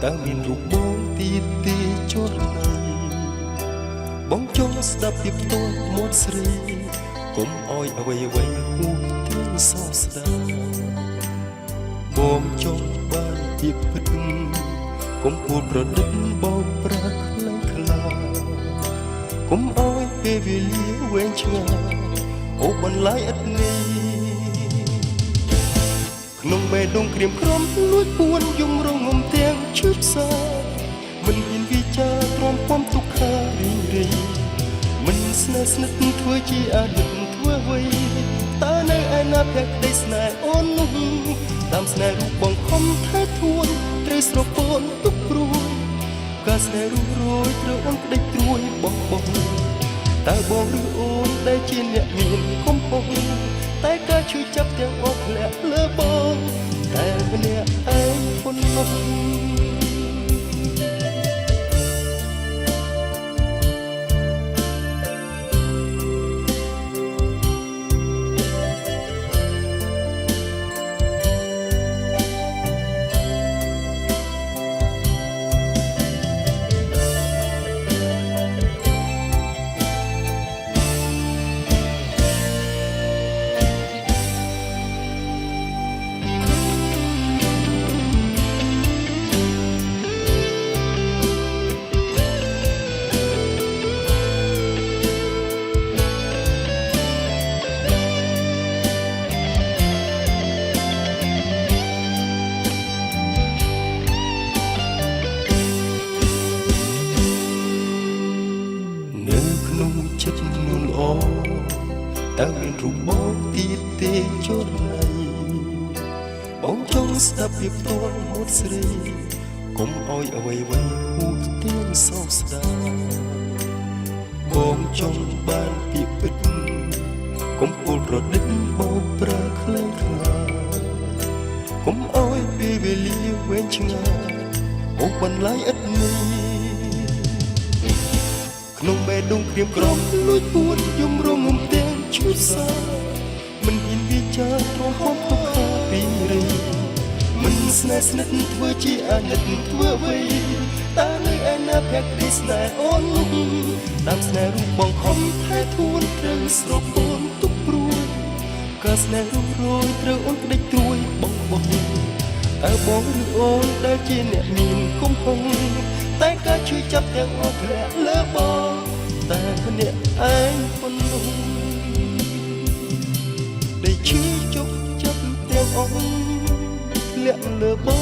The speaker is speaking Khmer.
តើមានរូបបងទៀតទេចុះណាបងចង់ស្ដាប់ពីផ្ទាល់មាត់ស្រីកុំអោយអ្វីអ្វីហួសទាំងសោកស្ដាយបងចង់បានជាពិតកុំពួតប្រឌិតបោកប្រាស់ខ្លាំងខ្លាកុំអោយពេលវេលាវែងឆ្ងាយអូបន្លាយឥតនេះក្នុងបេះដូងក្រៀមក្រំលួចពួនយំរងំទាំងឈឺផ្សាមិនមានវិចារទ្រាំពំទុក្ខារីងរីមិនស្នេហ៍ស្និទ្ធធ្វើជាអតីតធ្វើអ្វីតើនៅឯណាភក្តីស្នេហ៍អូននោះតាមស្នេហ៍រូបបងខំថែធួនត្រូវស្រពោនទុកព្រួយការស្នេហ៍រូបរយត្រូវអូនក្តីត្រួយបងតើបងឬអូនដែលជាអ្នកមានកំហុសតែការជួយចាប់ទាំងអស់ធ្លាក់លើបងតែម្នាក់ឯងប៉ុណ្ណោះចិត្តនួនល្អតើមានរូបបងទៀតទេចុះណៃបងចង់ស្ដាប់ពីផ្ទាល់មាត់ស្រីកុំអោយអ្វីអ្វីហួសទាំងសោកស្ដាយបងចង់បានពីពិតកុំពួលប្រឌិតបោកប្រាស់ខ្លាំងខ្លាកុំអោយពេលវេលាវែងឆ្ងាយអូបន្លាយឥតនេះក្នុងបេះដូងក្រៀមក្រំលួចពួនយំរងំទាំងឈឺសាមិនហ៊ានវិចារទ្រាំហំទុក្ខាពីរីមិនស្នេហ៍ស្និទ្ធធ្វើជាអាណិតធ្វើអ្វីតើនៅឯណាភក្តីស្នេហ៍អូននោះតាមស្នេហ៍រូបបងខំថែធួនត្រូវស្រពោនទុកព្រួយការស្នេហ៍រូបរយត្រូវអូនក្តីត្រួយបងតើបងឬអូនដែលជាអ្នកមានកំហុសតែការជួយចាប់ទាំងអស់ធ្លាក់លើបងតែម្នាក់ឯងប៉ុណ្ណោះដែលឈឺជប់ចាប់ទាំងអស់ធ្លាក់លើបង